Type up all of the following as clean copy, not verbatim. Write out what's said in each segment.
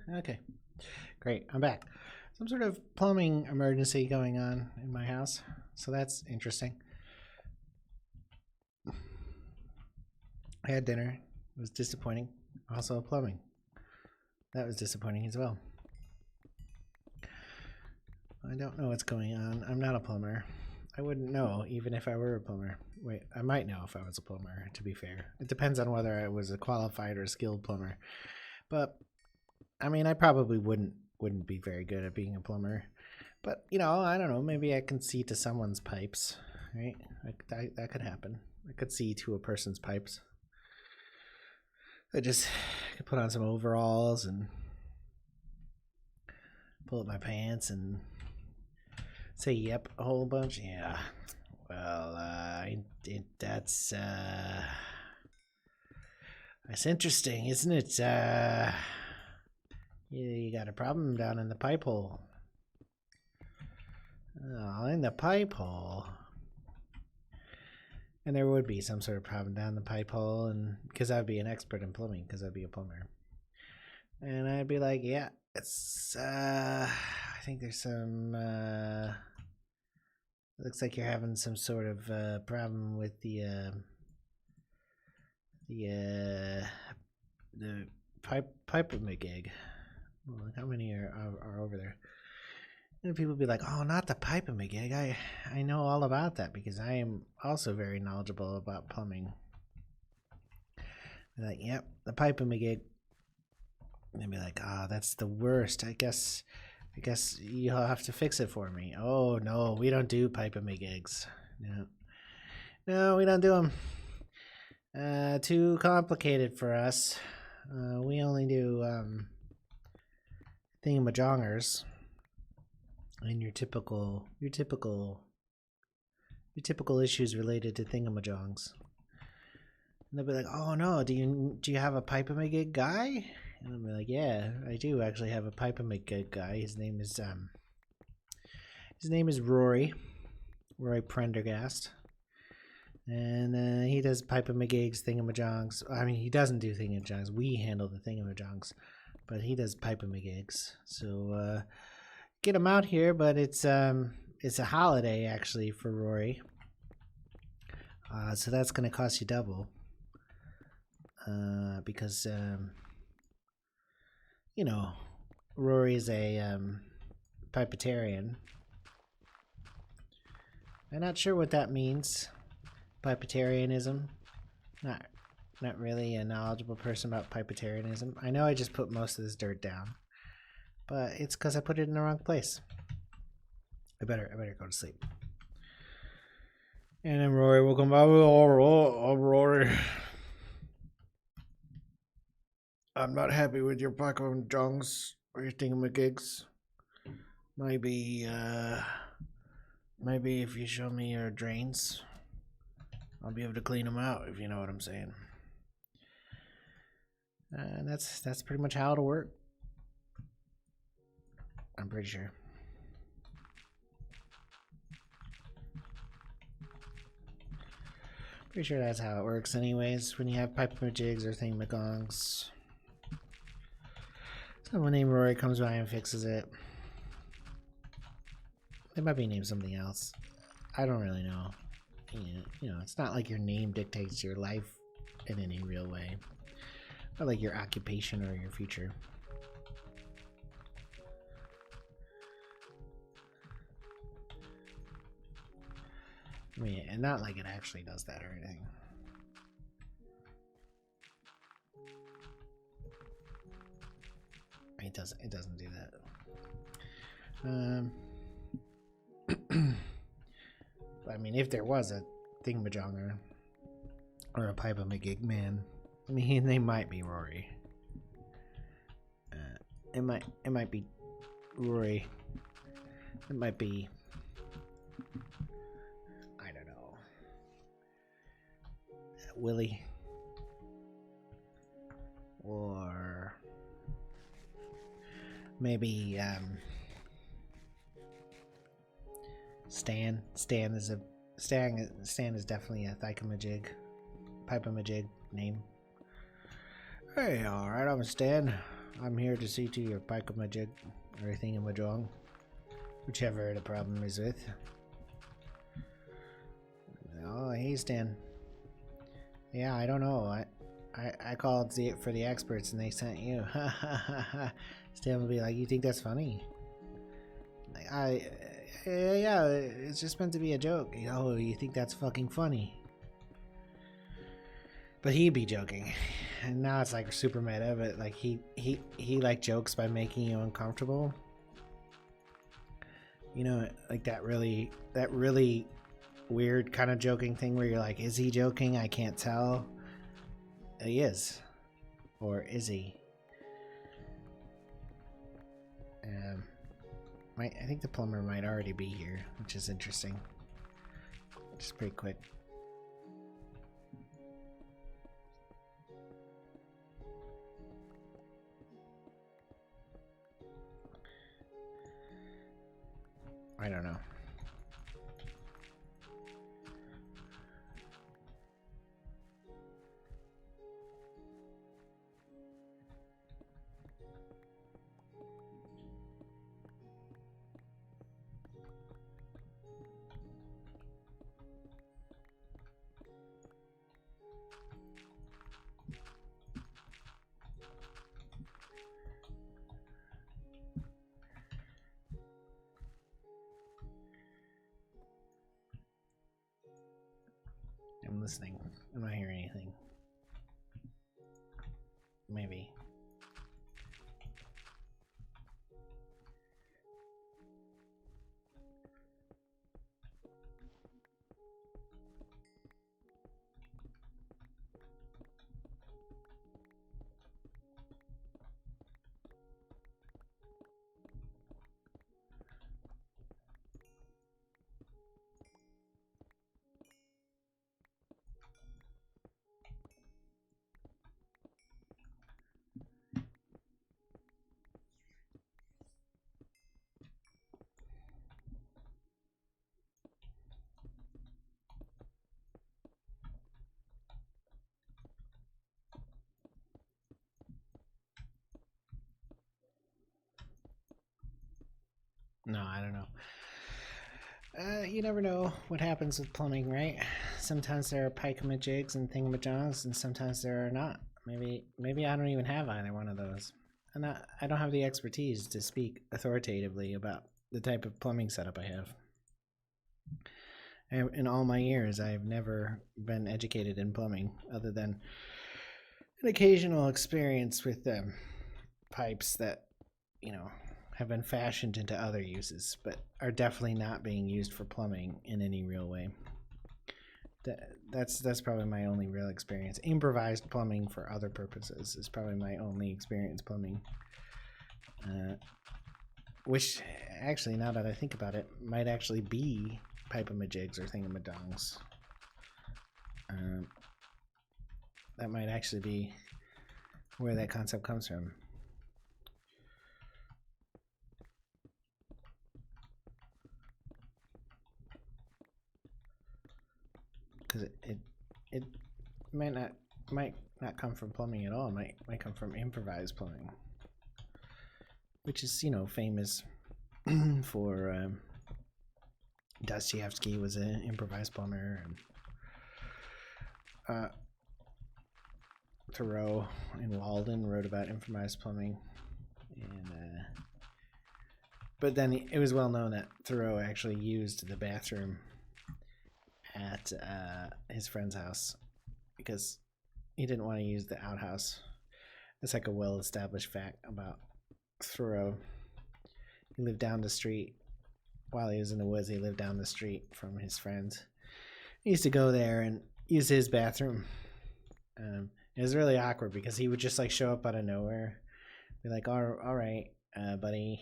Yeah, okay. Great. I'm back. Some sort of plumbing emergency going on in my house. So that's interesting. I had dinner. It was disappointing. Also plumbing. That was disappointing as well. I don't know what's going on. I'm not a plumber. I wouldn't know even if I were a plumber. Wait, I might know if I was a plumber, to be fair. It depends on whether I was a qualified or skilled plumber. But I mean, I probably wouldn't be very good at being a plumber. But, you know, I don't know, maybe I can see to someone's pipes, right? That could happen. I could see to a person's pipes. I just could put on some overalls and pull up my pants and say yep a whole bunch. Yeah. Well, that's interesting, isn't it? You got a problem down in the pipe hole. Oh, in the pipe hole. And there would be some sort of problem down the pipe hole, and because I'd be an expert in plumbing, because I'd be a plumber. And I'd be like, yeah, it's I think there's some it looks like you're having some sort of problem with the pipe of McGig. Well, like how many are over there? And people be like, oh, not the pipe of McGig. I know all about that because I am also very knowledgeable about plumbing. They're like, yep, the pipe of McGig. And they'd be like, oh, that's the worst. I guess you'll have to fix it for me. Oh, no, we don't do pipe of McGigs. No, we don't do them. Too complicated for us. We only do thingamajongers. And your typical issues related to thingamajongs. And they'll be like, "Oh no, do you have a pipe and McGig guy?" And I'll be like, "Yeah, I do actually have a pipe and McGig guy. His name is Rory Prendergast, and he does pipe and McGigs, thingamajongs. I mean, he doesn't do thingamajongs. We handle the thingamajongs, but he does pipe and McGigs. So." Get him out here, but it's a holiday actually for Rory, so that's gonna cost you double, because you know, Rory's a pipetarian. I'm not sure what that means. Pipetarianism. Not really a knowledgeable person about pipetarianism. I know I just put most of this dirt down. But it's because I put it in the wrong place. I better go to sleep. And then Rory will come back. Oh, Rory. I'm not happy with your pack of jongs or your thingamagigs. Maybe if you show me your drains, I'll be able to clean them out, if you know what I'm saying. And that's pretty much how it'll work. I'm pretty sure. Pretty sure that's how it works anyways, when you have pipemajigs or thingamagongs. Someone named Rory comes by and fixes it. They might be named something else. I don't really know. You know, it's not like your name dictates your life in any real way. Not like your occupation or your future. I mean, and not like it actually does that or anything. It doesn't do that. I mean, if there was a thingamajonger or a pipe of McGig man, I mean, they might be Rory. It might be Rory. It might be, I don't know, Willie, or maybe Stan. Stan is definitely a thingamajig, pipe-a-majig name. Hey, all right, I'm Stan. I'm here to see to your pike-a-majig or thingamajong, whichever the problem is with. Oh, hey Stan. Yeah, I don't know. I called for the experts and they sent you. Stan will be like, you think that's funny? Yeah, it's just meant to be a joke. Oh, you think that's fucking funny? But he'd be joking, and now it's like super meta. But like he like jokes by making you uncomfortable. You know, like that really weird kind of joking thing where you're like, is he joking? I can't tell. He is, or is he? I think the plumber might already be here, which is interesting. Just pretty quick. I don't know. I'm listening. I'm not hearing anything. Maybe. No, I don't know. You never know what happens with plumbing, right? Sometimes there are pike-a-majigs and thingamajongs, and sometimes there are not. Maybe I don't even have either one of those. And I don't have the expertise to speak authoritatively about the type of plumbing setup I have. In all my years, I've never been educated in plumbing, other than an occasional experience with pipes that, you know, have been fashioned into other uses, but are definitely not being used for plumbing in any real way. That's probably my only real experience. Improvised plumbing for other purposes is probably my only experience plumbing. Which, actually, now that I think about it, might actually be pipe-a-majigs or thingamajongs. That might actually be where that concept comes from. Because it might not come from plumbing at all. It might come from improvised plumbing, which is, you know, famous for Dostoevsky was an improvised plumber, and Thoreau and Walden wrote about improvised plumbing, and but then it was well known that Thoreau actually used the bathroom at his friend's house because he didn't want to use the outhouse. That's like a well-established fact about Thoreau. He lived down the street while he was in the woods. He lived down the street from his friends. He used to go there and use his bathroom. It was really awkward because he would just like show up out of nowhere, be like, all right, buddy,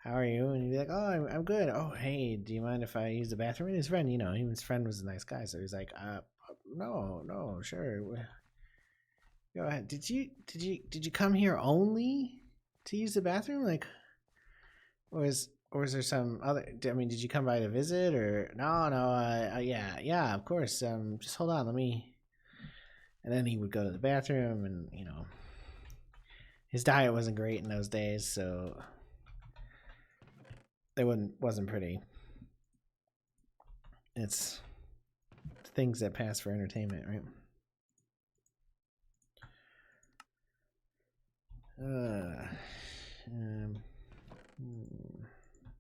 how are you? And he'd be like, oh, I'm good. Oh, hey, do you mind if I use the bathroom? And his friend, you know, his friend was a nice guy, so he's like, no, sure, go ahead. Did you come here only to use the bathroom? Like, or is there some other? I mean, did you come by to visit or no? Yeah, of course. Just hold on, let me. And then he would go to the bathroom, and you know, His diet wasn't great in those days, so it wasn't pretty. It's things that pass for entertainment, right?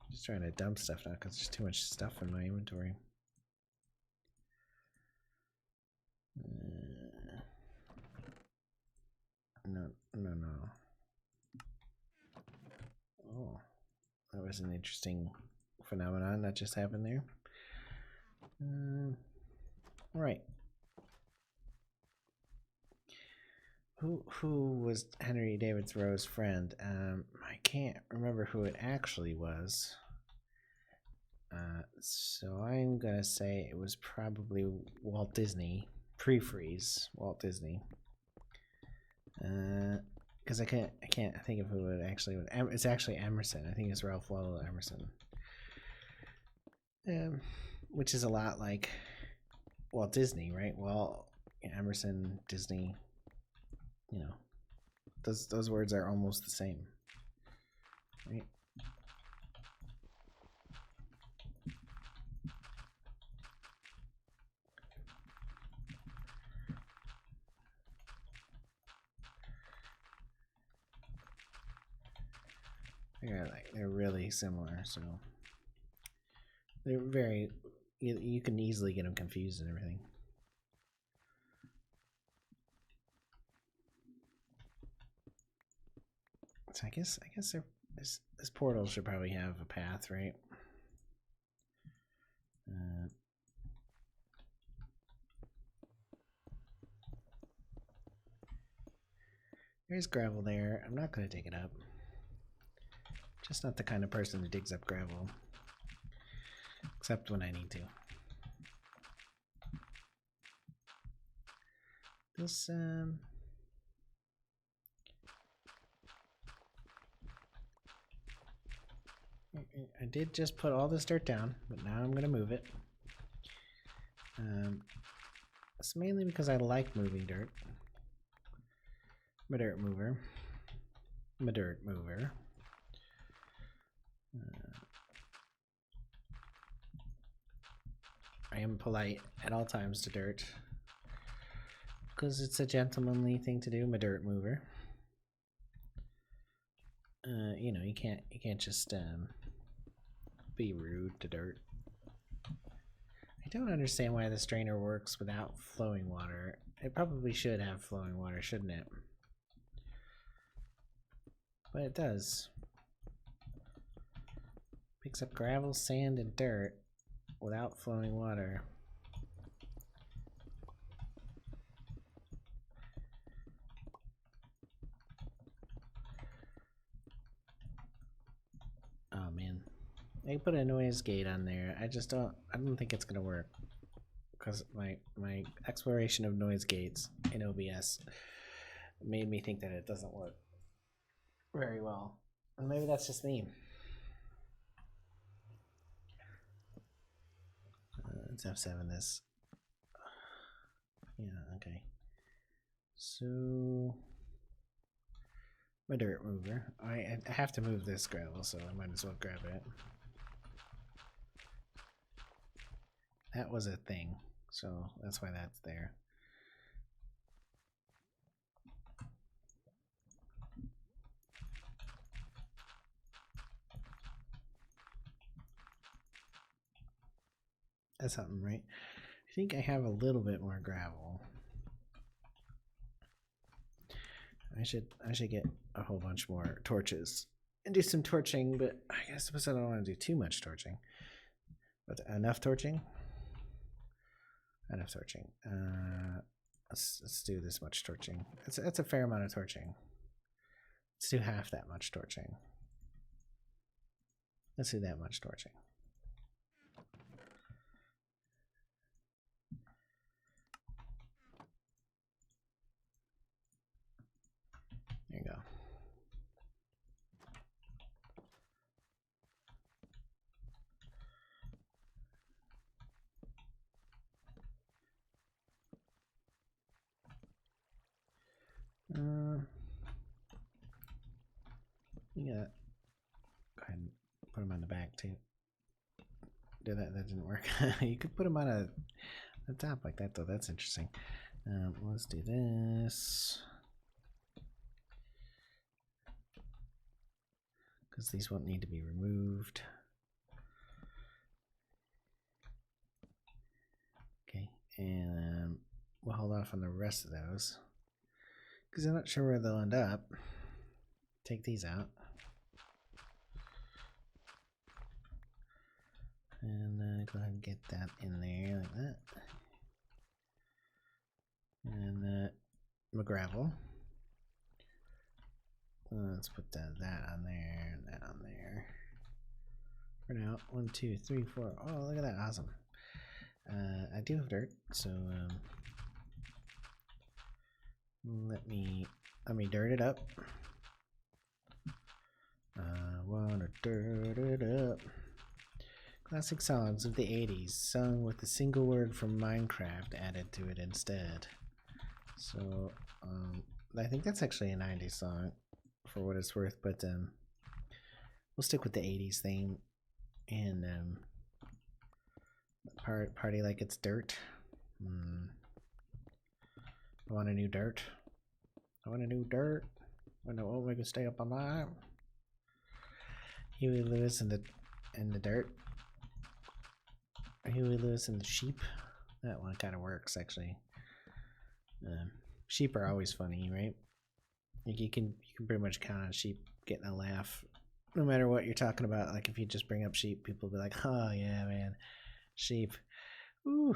Just trying to dump stuff now because there's too much stuff in my inventory. No. Oh, that was an interesting phenomenon that just happened there. All right. Who was Henry David Thoreau's friend? I can't remember who it actually was. So I'm gonna say it was probably Walt Disney, pre-freeze Walt Disney. Because I can't think of who it actually was. It's actually Emerson. I think it's Ralph Waldo Emerson. Which is a lot like Walt Disney, right? Well, Emerson, Disney. You know, those words are almost the same, right? They're really similar, so they're very. You can easily get them confused and everything. So I guess this portal should probably have a path, right? There's gravel there. I'm not going to dig it up. Just not the kind of person who digs up gravel. Except when I need to. This, I did just put all this dirt down, but now I'm going to move it. It's mainly because I like moving dirt. My dirt mover. I am polite at all times to dirt because it's a gentlemanly thing to do. My dirt mover. You know, you can't just be rude to dirt. I don't understand why this drainer works without flowing water. It probably should have flowing water, shouldn't it? But it does. Picks up gravel, sand, and dirt without flowing water. Oh man. I put a noise gate on there. I don't think it's gonna work. Because my exploration of noise gates in OBS made me think that it doesn't work very well. And maybe that's just me. Let's F7 this. Yeah, okay. So my dirt mover. I have to move this gravel, so I might as well grab it. That was a thing, so that's why that's there. That's something, right? I think I have a little bit more gravel. I should get a whole bunch more torches and do some torching, but I suppose I don't want to do too much torching. But enough torching? Enough torching. Let's do this much torching. That's a fair amount of torching. Let's do half that much torching. Let's do that much torching. There you go. Yeah. Go ahead and put them on the back too. Did that? That didn't work. You could put them on a top like that though. That's interesting. Let's do this because these won't need to be removed. Okay, and we'll hold off on the rest of those because I'm not sure where they'll end up. Take these out. And go ahead and get that in there like that. And McGravel. Let's put that on there and that on there. For now, 1, 2, 3, 4. Oh, look at that! Awesome. I do have dirt, so let me dirt it up. Wanna dirt it up. Classic songs of the 80s, sung with a single word from Minecraft added to it instead. So, I think that's actually a 90s song, for what it's worth, but we'll stick with the 80s theme, and party like it's dirt. I want a new dirt. I want a new dirt. I know we can stay up all night. Huey Lewis and the dirt. Huey Lewis and the sheep. That one kind of works actually. Sheep are always funny, right? Like you can pretty much count on sheep getting a laugh, no matter what you're talking about. Like if you just bring up sheep, people will be like, "Oh yeah, man, sheep." Ooh,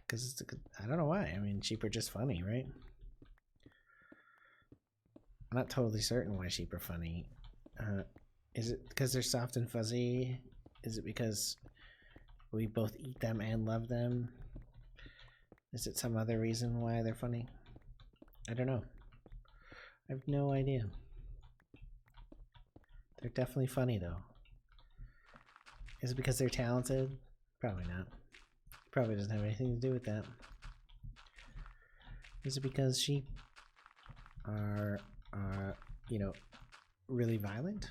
because I don't know why. I mean, sheep are just funny, right? I'm not totally certain why sheep are funny. Is it because they're soft and fuzzy? Is it because we both eat them and love them? Is it some other reason why they're funny? I don't know. I have no idea. They're definitely funny though. Is it because they're talented? Probably not. Probably doesn't have anything to do with that. Is it because sheep are you know, really violent?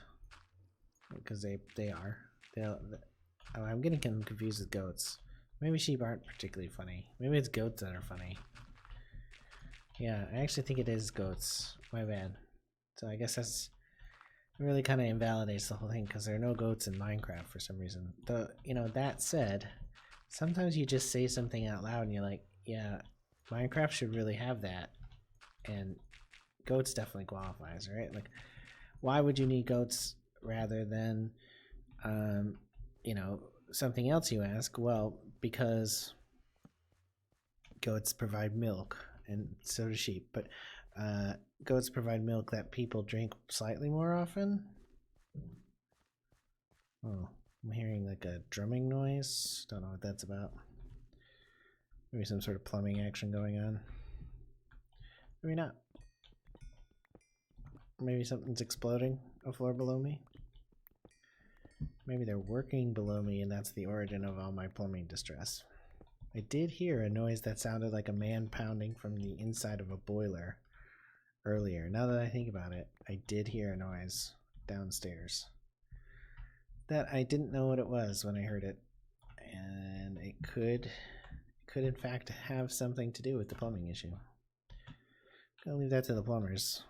Because they are. Oh, I'm getting confused with goats. Maybe sheep aren't particularly funny. Maybe it's goats that are funny. Yeah, I actually think it is goats. My bad. So I guess that's really kind of invalidates the whole thing because there are no goats in Minecraft for some reason. That said, sometimes you just say something out loud and you're like, yeah, Minecraft should really have that. And goats definitely qualifies, right? Like, why would you need goats rather than something else you ask? Well, because goats provide milk and so do sheep, but goats provide milk that people drink slightly more often. Oh, I'm hearing like a drumming noise. Don't know what that's about. Maybe some sort of plumbing action going on. Maybe not. Maybe something's exploding a floor below me. Maybe they're working below me and that's the origin of all my plumbing distress. I did hear a noise that sounded like a man pounding from the inside of a boiler earlier. Now that I think about it, I did hear a noise downstairs that I didn't know what it was when I heard it, and it could in fact have something to do with the plumbing issue. I'll leave that to the plumbers,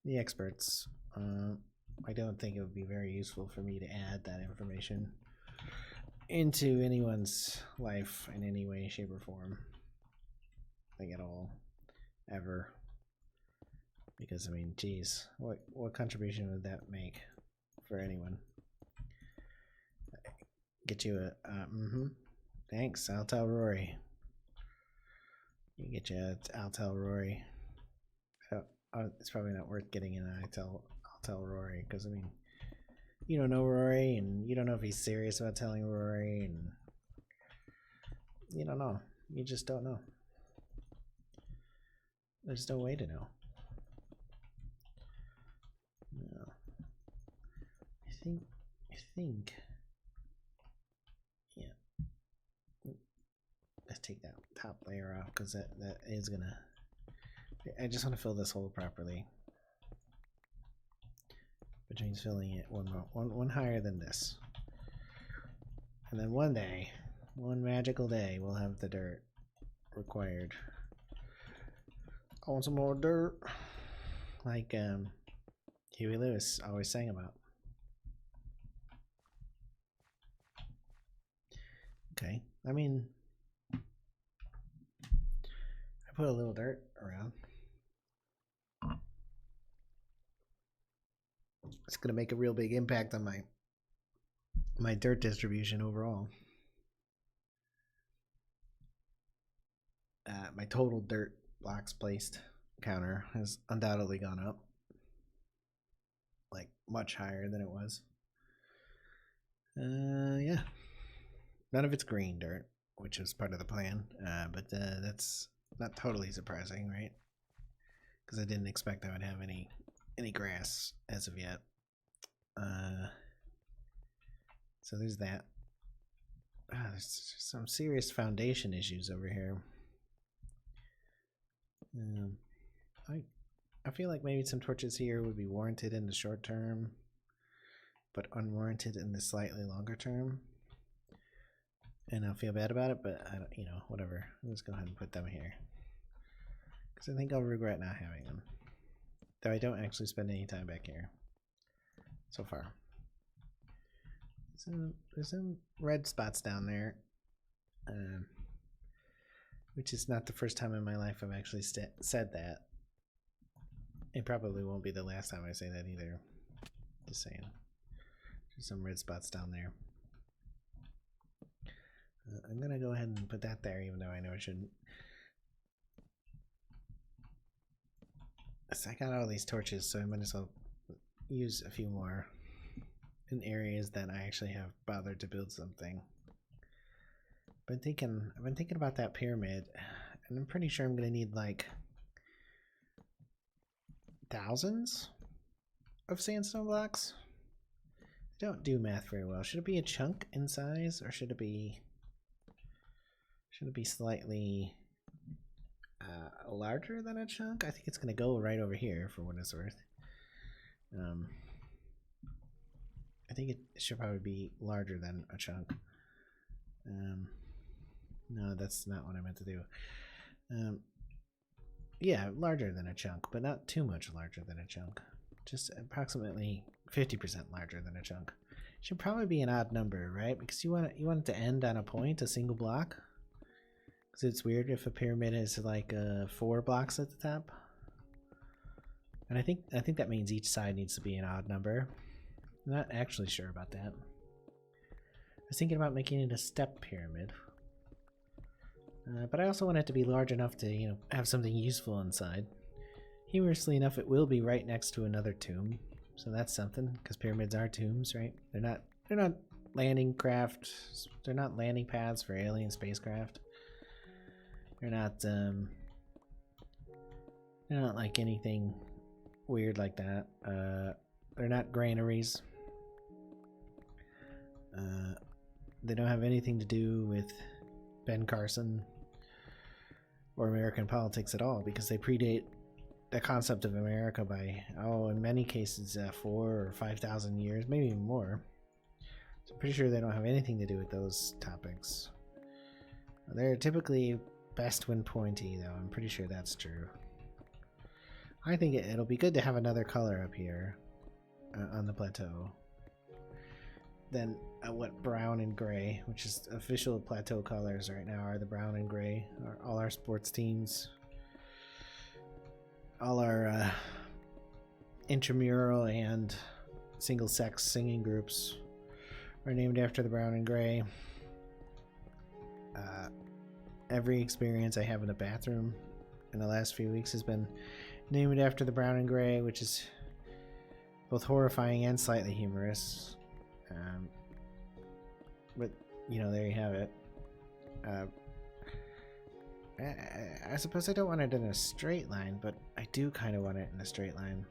the experts. I don't think it would be very useful for me to add that information into anyone's life in any way, shape, or form. Like at all. Ever. Because, I mean, geez, what contribution would that make for anyone? Get you a, thanks, I'll tell Rory. You get you I'll tell Rory. It's probably not worth getting an I'll tell Rory, because, I mean, you don't know Rory, and you don't know if he's serious about telling Rory, and you don't know. You just don't know. There's no way to know. No. I think. Yeah. Let's take that top layer off because that is gonna. I just want to fill this hole properly. which means filling it one higher than this. And then one day, one magical day, we'll have the dirt required. I want some more dirt, like Huey Lewis always sang about. Okay, I mean, I put a little dirt around. It's gonna make a real big impact on my dirt distribution overall. My total dirt blocks placed counter has undoubtedly gone up, like much higher than it was. Yeah, none of it's green dirt, which was part of the plan, but that's not totally surprising, right? Because I didn't expect I would have any grass as of yet. So there's that. There's some serious foundation issues over here. I feel like maybe some torches here would be warranted in the short term, but unwarranted in the slightly longer term. And I'll feel bad about it, but I don't, whatever. Let's go ahead and put them here, because I think I'll regret not having them. Though I don't actually spend any time back here so far. There's some red spots down there, which is not the first time in my life I've actually said that. It probably won't be the last time I say that either. Just saying. There's some red spots down there. I'm gonna go ahead and put that there, even though I know I shouldn't. So I got all these torches, so I might as well use a few more in areas that I actually have bothered to build something. I've been thinking about that pyramid, and I'm pretty sure I'm gonna need like thousands of sandstone blocks. I don't do math very well. Should it be a chunk in size, or should it be slightly larger than a chunk? I think it's gonna go right over here for what it's worth. I think it should probably be larger than a chunk. No, that's not what I meant to do. Yeah, larger than a chunk, but not too much larger than a chunk. Just approximately 50% larger than a chunk. Should probably be an odd number, right? Because you want it to end on a point, a single block. Because it's weird if a pyramid is like 4 blocks at the top. And I think that means each side needs to be an odd number. I'm not actually sure about that. I was thinking about making it a step pyramid. But I also want it to be large enough to, have something useful inside. Humorously enough, it will be right next to another tomb, so that's something. Because pyramids are tombs, right? They're not landing craft. They're not landing pads for alien spacecraft. They're not like anything weird like that. They're not granaries. They don't have anything to do with Ben Carson or American politics at all, because they predate the concept of America by, in many cases, 4,000 or 5,000 years, maybe even more. So I'm pretty sure they don't have anything to do with those topics. They're typically best when pointy, though. I'm pretty sure that's true. I think it'll be good to have another color up here on the plateau than what brown and gray, which is official plateau colors right now, are the brown and gray. All our sports teams, all our intramural and single-sex singing groups are named after the brown and gray. Every experience I have in a bathroom in the last few weeks has been named after the brown and gray, which is both horrifying and slightly humorous. But there you have it. I suppose I don't want it in a straight line, but I do kind of want it in a straight line.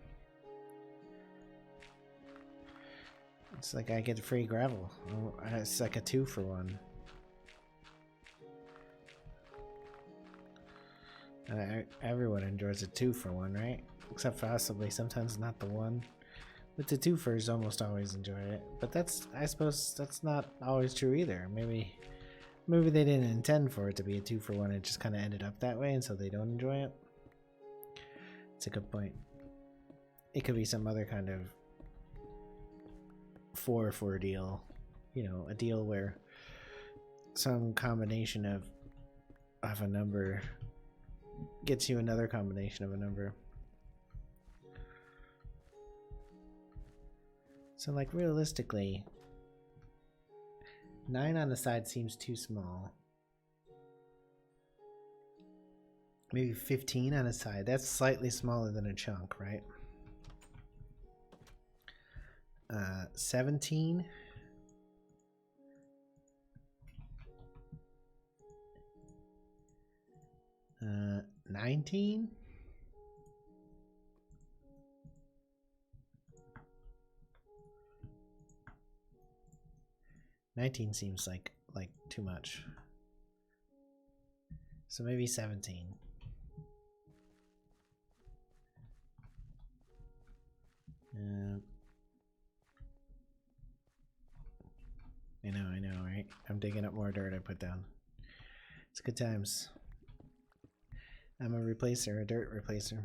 It's like I get free gravel. It's like a 2-for-1. Everyone enjoys a 2-for-1, right? Except possibly sometimes not the one. With the twofers, almost always enjoy it, but I suppose that's not always true either. Maybe they didn't intend for it to be a 2-for-1. It just kind of ended up that way, and so they don't enjoy it. It's a good point. It could be some other kind of 4-for deal, you know, a deal where some combination of a number gets you another combination of a number. So, like, realistically, 9 on the side seems too small. Maybe 15 on a side. That's slightly smaller than a chunk, right? 17. 19. 19 seems like too much. So maybe 17. I know, right? I'm digging up more dirt I put down. It's good times. I'm a replacer, a dirt replacer.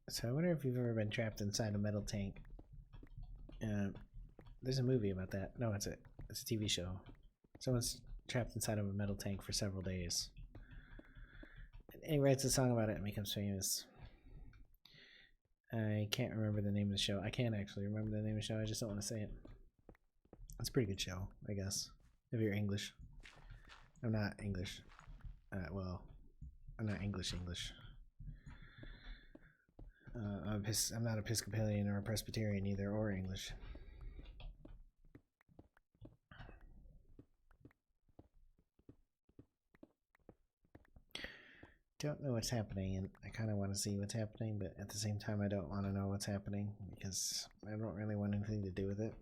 So I wonder if you've ever been trapped inside a metal tank. There's a movie about that. No, it's a TV show. Someone's trapped inside of a metal tank for several days. And he writes a song about it and becomes famous. I can't remember the name of the show. I can't actually remember the name of the show. I just don't want to say it. It's a pretty good show, I guess, if you're English. I'm not English. Well, I'm not English. I'm not Episcopalian or a Presbyterian either, or English. Don't know what's happening, and I kind of want to see what's happening, but at the same time I don't want to know what's happening because I don't really want anything to do with it.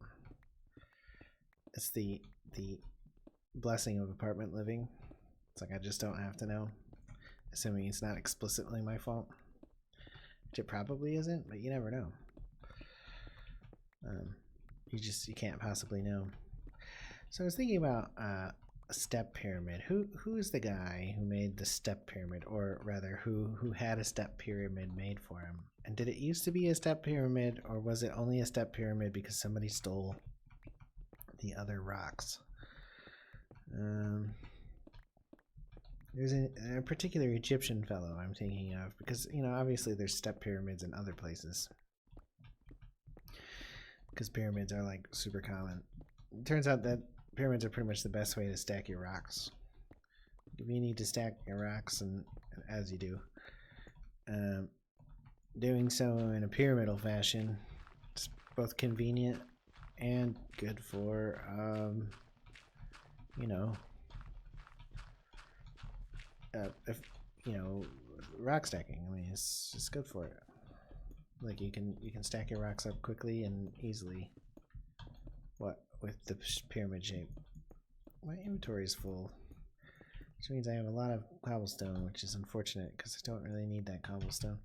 It's the blessing of apartment living. It's like I just don't have to know, assuming it's not explicitly my fault, which it probably isn't, but you never know. You can't possibly know. So I was thinking about a step pyramid. Who is the guy who made the step pyramid, or rather, who had a step pyramid made for him? And did it used to be a step pyramid, or was it only a step pyramid because somebody stole the other rocks? There's a particular Egyptian fellow I'm thinking of because, you know, obviously there's step pyramids in other places because pyramids are like super common. It turns out that pyramids are pretty much the best way to stack your rocks. If you need to stack your rocks, and as you do, doing so in a pyramidal fashion, it's both convenient and good for, you know, if you know, rock stacking. I mean, it's just good for it. Like you can stack your rocks up quickly and easily. What with the pyramid shape? My inventory is full, which means I have a lot of cobblestone, which is unfortunate because I don't really need that cobblestone.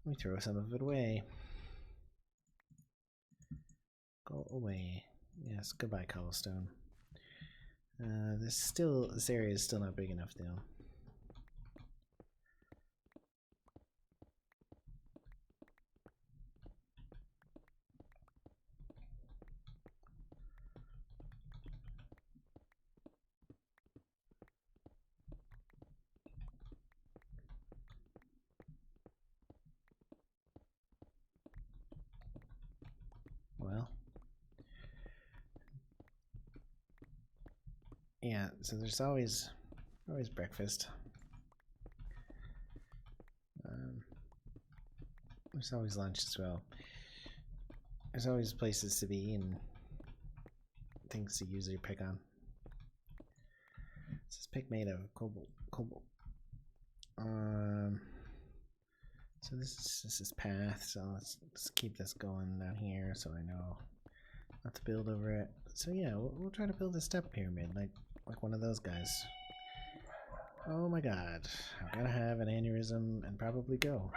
Let me throw some of it away. Go away. Yes, goodbye cobblestone. This area is still not big enough though. Well, yeah, so there's always breakfast. There's always lunch as well. There's always places to be and things to usually pick on. This is pick made of cobalt. So this is path. So let's keep this going down here so I know not to build over it. So yeah, we'll try to build a step pyramid like one of those guys. Oh my god. I'm gonna have an aneurysm and probably go.